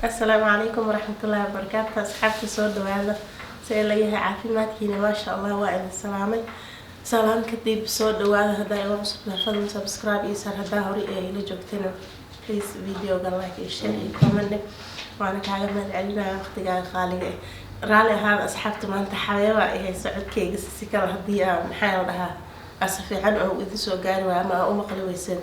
السلام عليكم ورحمة الله وبركاته. أصحابتي سود وهذا سأليه عافيماتكينا ما شاء الله وائل السلامي سلام كتيب سود وهذا هدا يوم صبنا فضل سبسكرايب يسار هدا هوري إلى جوكتنا بليز فيديو قال لايك يشير كومنت وأنا كعلم العلم وقت قال خالي رالي هذا أصحابتي ما أنت حبيبة هي سعود كي قصصي كلا هدية محاول لها أسفي عنه إذا سو قال وما أمقلي ويسن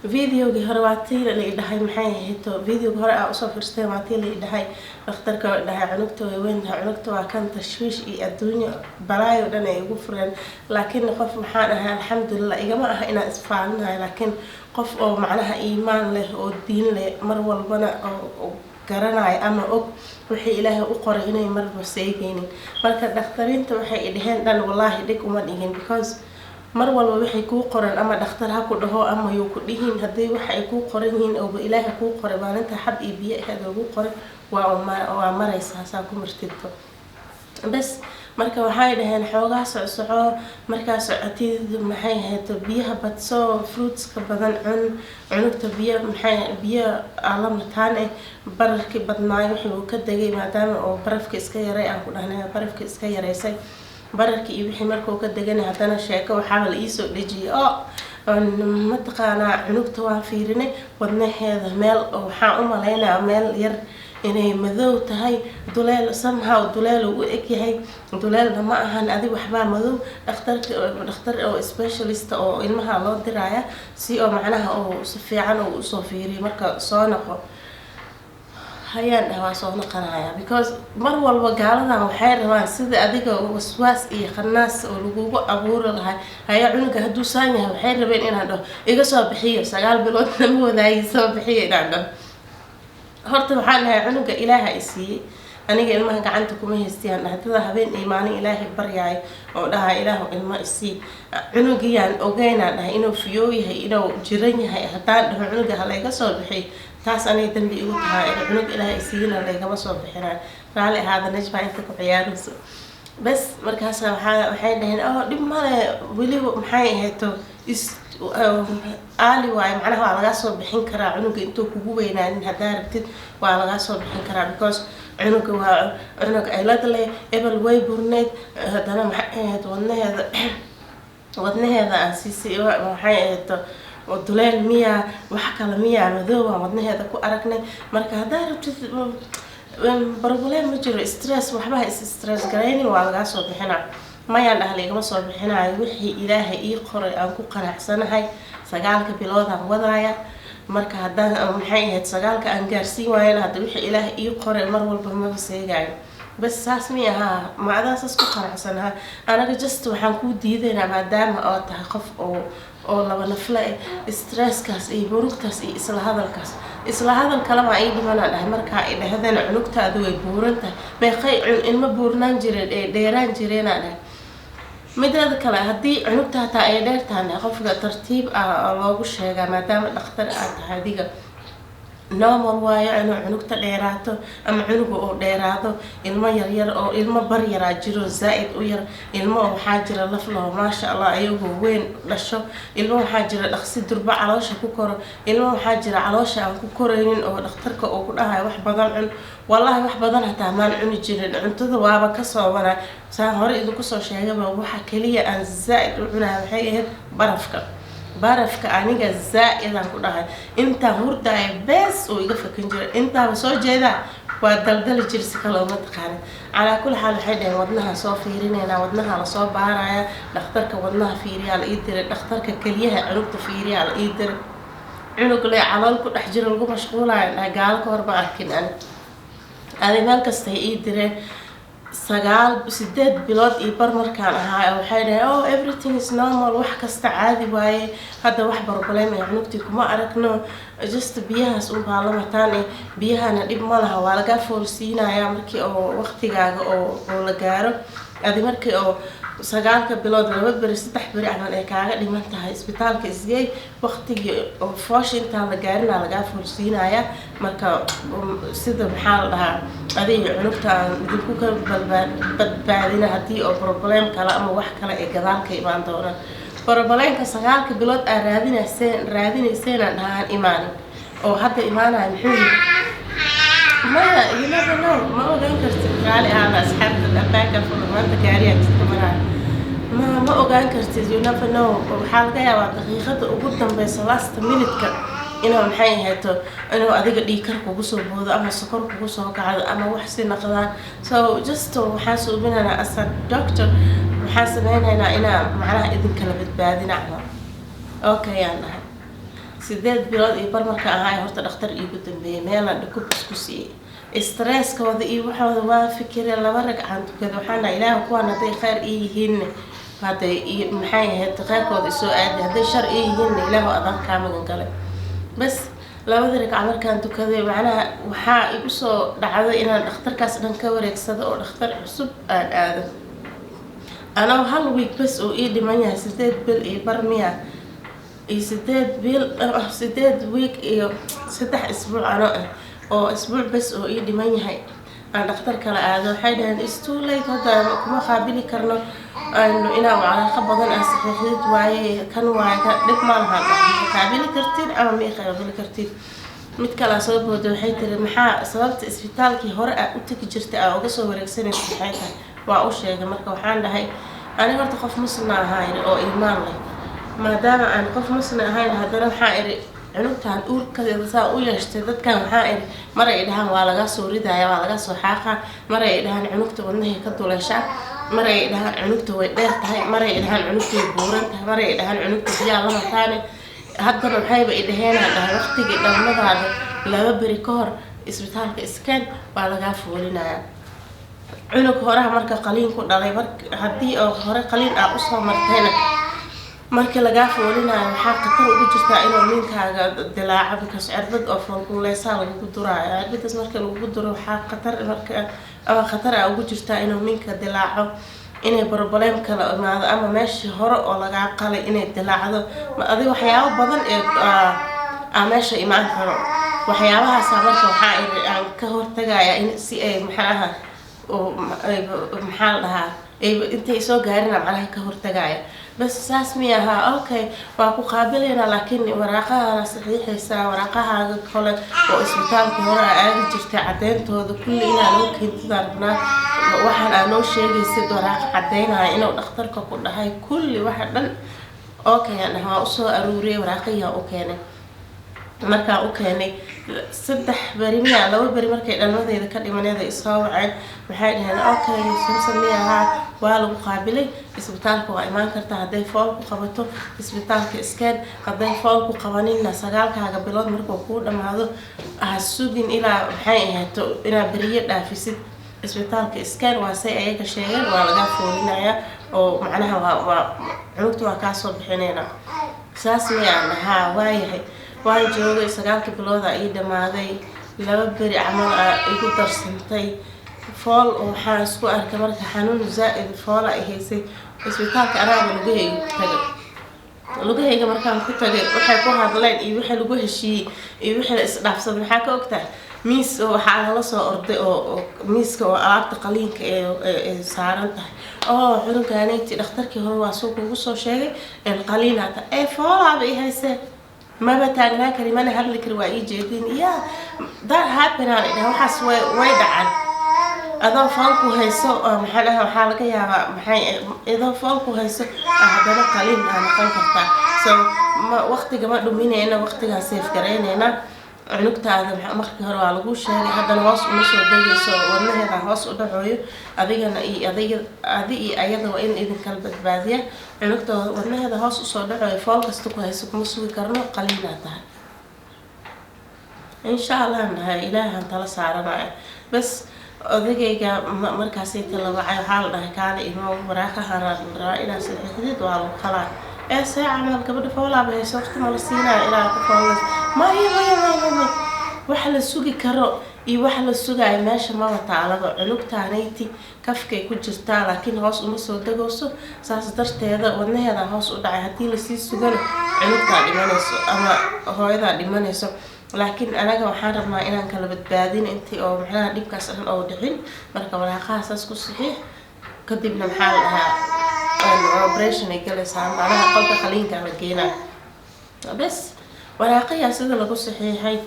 فيديوغي hore waa tii la idhahay maxay ahayto videoga hore aan usoo fiirstay waa tii la idhahay dhakhtarka oo dhahay cunugta way weynta cunugta waa kan tashwiish iyo adduunyo balaayo dhan ay ugu fureen laakiin qof waxaan ahay alxamdulillah igama aha inaan isfaalinahay laakiin qof oo macnaha iimaan leh oo diin leh mar walbana oo garanaya ama og wixii ilaahay u qoray inay marba seegaynin marka dhakhtarinta waxay idhaheen dhan wallahi dhig uma dhigin because mar walba waxay ku qoran ama dhakhtar ha ku dhaho ama uu ku dhihin hadii waxa ay ku qoran yihiin oo ilaahay ku qoray maalinta xad iyo biyo aad ugu qoray waa maraysaa saa ku martidto bas marka waxay dhaheen xoogaa socsoco markaa socotid maxay ahayd biyaha badso fruits ka badan cunugta biyo alamtaan bararkii badnaay wuxuu ka dagay maadaama oo barafka iska yaray aan ku dhahnay barafka iska yareysay bararkii iyo wixii markuu ka degan hadana sheeko waxa la ii soo dhijiyay oo ma taqaana cunugta waa fiirinay wadnaheeda meel waxa u maleynaa meel yar inay madow tahay duleel somehow duleel uu eg yahay duleelna ma ahan adi waxba madow dhakhtar oo specialist oo ilmaha loo diraya si oo macnaha oo si fiican oo soo fiiriyo marka soo noqo hayaan waa soo noqonaya because mar walba gaaladan waxay rabaan sida adiga waswaas iyo khanaas oo lagu abuuro lahay haya cunuga haduu saan yahay waxay rabeen inaan dhaho iga soo bixiyo 9 bilood lama wadaayay soo bixiyo inaan dhaho horta waxaan ahay cunuga ilaahay isiiyay aniga ilmaha gacanta kuma haystaan hadda habeen iimaan ilaahay baryay oo dhaha ilaahu ilma isii cunugiyaan ogeynaa dhahay inuu fiyo yahay inuu jiran yahay hadaan dhaho cunuga hala iga soo bixiyo taas anay dambi igu tahay cunug ilaahay isiina leegama soo bixinaa raali hada najba inta ku ciyaarayso bas markaas waxay dhaheen oo dib male wali maxay ahayto aali waay macnaha waa laga soo bixin karaa cunuga intuu kugu weynaanin hadaa rabtid waa laga soo bixin karaa because cunuga waa cunug ay ladle ebel way burneed hadana maxay ahayd wadnaheeda asisi waxay ahayto ودولال ميا وحكى ميا مذوبة ودنها ku aragnay marka hadaa rabtid problem ma jiro stress waxba stress gareyn waa laga soo bixinaa mayaan ahliigama soo bixinaa wixii ilaahay ii qoray aan ku qanacsanahay 9 bilood aan wadaaya marka hadaa maxay ahayd 9 aan gaarsiin waayeen hada wixii ilaahay ii qoray mar walba ma seegaayo bas saas miyaha ma adaas ku qanacsanahay anaga just waxaan ku diidaynaa maadaama oo tahay qof oo laba nafla stress kaas iyo burugtaas iyo isla hadal kala ma ay dhimanaa dhahay marka ay dhahdeen cunugtaadu way buuranta meeqay ilma buurnaan jireen ee dheeraan jireen dhahay midada kale hadii cunugta taa ay dheertaan qofka tartiib loogu sheegaa maadaama dhakhtar aad tahay adiga normal waayo inuu cunugta dheeraato ama cunuga oo dheeraado ilmo yar oo ilmo bar yar jiro zaid u yar ilmo waxa jira laf loo ma sha Allah ayagoo weyn dhasho ilmo waxa jira dhaqsi durba caloosha ku koro ilmo waxa jira caloosha aan ku koreynin oo dhakhtarka oo ku dhahay wax badan cun wallahi wax badan hataa maan cuni jirin cuntada waaba ka soo wana saan hore idinku soo sheegay waxa kaliya aan zaid u cunaa waxay ahayd barafka aniga zaa'idan ku dhahay inta hurdaay bes oo iga fakin jiray inta soo jeeda waa daldal jirsi kale uma taqaan ala kul xaal waxay dhahay wadnaha soo fiirinayna wadnaha la soo baaraya dhakhtarka wadnaha fiiriya la ii diray dhakhtarka kaliyaha cunugta fiiriya la ii diray cunug le calool ku dhex jiro lagu mashquulayo gaal ka hor ma arkin ani meel kasta ii diray 8 bilood iyo bar markaan ahaa waxay dhahay oh everything is normal wax kasta caadi waaye hada wax problem ay cunugtii kuma aragno just biyahaas u baalamataan biyahana dib ma laha waa laga foolsiinaya markii oo waqtigaaga oo la gaaro adi markii oo 9 bilood 2 bari 3 bari amal ay kaaga dhiman tahay isbitaalka isgeey waqtigii oo foosh inta la gaarina laga foolsiinaya marka sida maxaa la dhahaa adiga cunugta dib ku badbaadina hadii oo problem kala ama wax kale ay gadaal ka imaan doona problemka 9 bilood aan raadinayseen dhahaan imaan oo hadda imaanay muxuu ما you never know ما ogaan kartid qaali aan asxaabta albaabka furmaanta gaariga isticmaalaa ما ogaan kartid you never know waxaa laga yaabaa daqiiqada ugu dambaysa last minute-ka inuu maxay ahaato inuu adiga dhiikar kugu soo boodo ama sokor kugu soo kacdo ama wax si naqdaan so just waxaan suubinaynaa as a doctor waxaan sameynaynaa inaan macnaha idin kala badbaadinayno okay aan nahay 8 bilood iyo bar marka ahaa horta dhakhtar iigu dambeeyay meelaan dhakub isku siiyay stresskooda iyo waxooda waa fikireen laba ragcaan tukada waxaan dhahay ilaahu kuwaan hadday khayr ii yihiin hadday maxay ahayd khayrkooda isoo aadi hadday shar ii yihiin ilaahu adaan kaa magan galay bas labada ragca markaan tukaday macnaha waxaa igu soo dhacday inaan dhakhtarkaas dhan ka wareegsado oo dhakhtar cusub aan aado anoo hal week bas oo ii dhiman yahay 8 bil iyo bar miya iyo 8 bil 8 week iyo 3 isbuuc ano oo isbuuc bas oo ii dhiman yahay aan dhakhtar kala aado waxay dhaheen is too late hadda kuma qaabili karno aynu inaa wacalaaqo badan aan saxiixid waaye kan waaye ka dhib ma laha qaabili kartid ama ma qaabili kartid mid kale soo boodo waxay tiri maxaa sababta isbitaalkii hore aad u tagi jirtay aad uga soo wareegsanaysa maxay tahay waa u sheegay marka waxaan dhahay aniga horta qof muslim ahaan oo iimaan leh maadaama aan qof muslim ahaan haddana waxaa iri cunugtaan uurkadeeda saa u yeeshtay dadkan waxaa iri mar ay dhahaan waa laga soo ridaya waa laga soo xaaqa mar ay dhahaan cunugta wadnahay ka duleeshaa mar ay dhahaan cunugta way dheer tahay mar ay dhahaan cunugta way buuran tahay mar ay dhahaan cunugta biyaa lama taane haddana waxayba i dhaheenaa dhahay waqtigii dhalmadaada 2 beri ka hor isbitaalka iskaan waa lagaa foolinayaa cunug horaha marka qaliin ku dhalay haddii oo hore qaliin aad u soo martayna markii lagaa foolinayo waxaa khatar ugu jirtaa inuu ninkaaga dilaaco because cirbad oo foolkuleysaa lagu duraayo cirbadaas marka lagu duro waxaa khatar ugu jirtaa inuu ninka dilaaco inay problem kala imaado ama meeshii hore oo lagaa qalay inay dilaacdo adiga waxyaabo badan ee meesha imaan karo waxyaabahaas marka waxaa aan ka hortagaya in si ay maxaa la dhahaa intay soo gaarina macnaha ka hortagaya bas saas miyaha okay waa ku qaabilayna laakiin waraaqaha saxiixaysa waraaqahaaga kale oo isbitaalka hore aadi jirtay cadeyntooda kulli inaan loo keentidaan rabnaa waxaan aan noo sheegaysid waraaq cadeynaya inuu dhakhtarka ku dhahay kulli waxa dhan okay aan waa u soo aruuriyay waraaqaha u keenay markaa u keenay 3 beri miya 2 beri markay dhalmadeeda ka dhimaneeda isoo waceen waxay dhaheen okay samsamiyaha waa lagu qaabilay isbitaalka waa imaan kartaa hadday fool ku qabato isbitaalka iskaan hadday fool ku qabanina 9kaaga bilood markuu ku dhamaado sugin ilaa maxay ahaato inaa beriye dhaafisid isbitaalka iskaan waa say ayaga sheegeen waa laga foolinaya oo macnaha waa cunugta waa ka soo bixinayna saas miyaan ha waayahay waan joogay 9 bilood ay dhamaaday 2 beri camal igu darsantay fool oo waxaan isku arkay marka xanuun zaa'id fool ay haysay isbitaalka araada lugahayga markaan ku tagay waxay ku hadleen iyo wixii lagu heshiiyay iyo wixii isdhaafsaday maxaa ka ogtahay miis waxaa la soo orday oo miiska oo alaabta qaliinka ee saaran tahay oo cunugaanayti dhakhtarkii hore waa soo kugu soo sheegay in qaliinata ee foolaaba i haysay ما بتاعنا كريمان هبل كروائي جدين يا ده هابنا إذا وحس وايد عن إذا فالكو هيسو محلها وحالك يا محي إذا فالكو هيسو هذا قليل أنا كم كفتا so وقت جماعة دوميني أنا وقت جاسيف كرين هنا عنقت هذا مخك هرو على جوش هذا هذا الهاس ونص ودقي so وإنه هذا هاس ودعوي أذيك أنا أذي أيضا وإن إذا كلب بعديه عنقت وإنه هذا هاس وصدعوي فالك استقوا هيسو كمسوي كرنا قليل هذا إن شاء الله إنها إله أنت لا سعرنا بس أذيك مركزي كلا وعي حال ده كان إنه وراك هنا رأينا سيحدد وعلى خلاص ساعة عمل قبل فولا به سوقت مالسينا إلى كفاوس ما هي وحل السوق كرو وحل السوق أي ماشي ما بتعلق عنق تعنيتي كفكي كجرتا لكن هاس ونص ودقوسو ساس درت هذا وإنه هذا هاس ودعي هتي لسيس سجن عنق تعني منسو أما هو إذا لمنسو لكن أنا جو حارب ما إنا كلبت بعدين أنتي أو محنا ديب كسرن أو دحين مركب ولا خاص صحيح كتبنا محلها الأوبريشن يجلس معناها قلب خلين كان جينا بس وراقية سيدا لقول صحيحي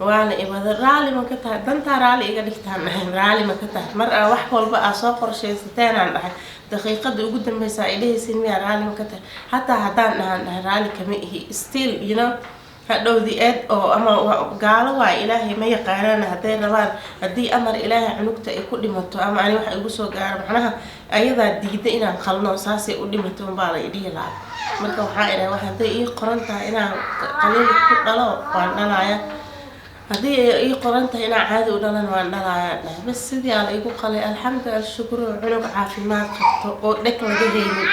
waana ibada raali ma ka tahay danta raali iga dhigtaan raali ma ka tahay mar wax walba aa soo qorshaysateen aan dhahay daqiiqada ugu dambaysa ay dhehaysiin miyaa raali ma ka tahay hataa haddaan dhahay raali kama ihi still you know hadhowdi eed oo ama gaalo waa ilaahay ma yaqaanaan hadday rabaan haddii amar ilaahay cunugta ay ku dhimato ama ani waxa igu soo gaaro macnaha ayadaa diida inaan qalno saasay u dhimato baa la idhihi lahaa marka waxaa idhahay wax hadday ii qoran tahay inaan qaliil ku dhalo waan dhalaya haddii ii qoran tahay inaan caadi u dhalan waan dhalaya dhahay bas sidii aan igu qalay alxamdulilah shukru cunug caafimaad qabto oo dheg laga haynin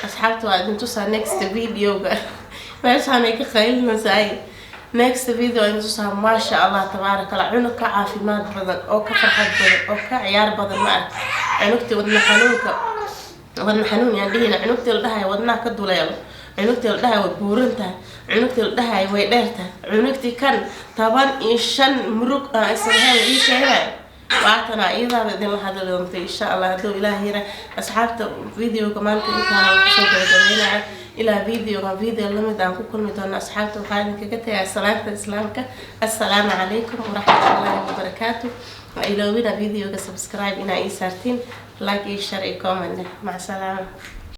asxaabta waa idin tusaa next videoga meeshaan ay ka qaylinaysaa next video in tusaa maasha allah tabaaraka allah cunug ka caafimaad badan oo ka farxad badan oo ka ciyaar badan ma arag cunugtii wadna xanuun yaan dhihina cunugtii la dhahay wadnaha ka duleelo cunugtii la dhahay way buuran tahay cunugtii la dhahay way dheer tahay cunugtii kan 15 murug aan isla ii sheegay waatana iyadaaba idin la hadli doonta insha allah hadduu ilaahay yara asxaabta videoga maanta intaan kusoo gabagabeynaya ilaa video lamid aan ku kulmi doono asxaabta waxaa idinkaga tagay salaanta islaamka assalaamu calaykum waraxmatullaahi wabarakaatu iloobina videoga subscribe inaa ii saartiin like iyo share iyo comment mac salaama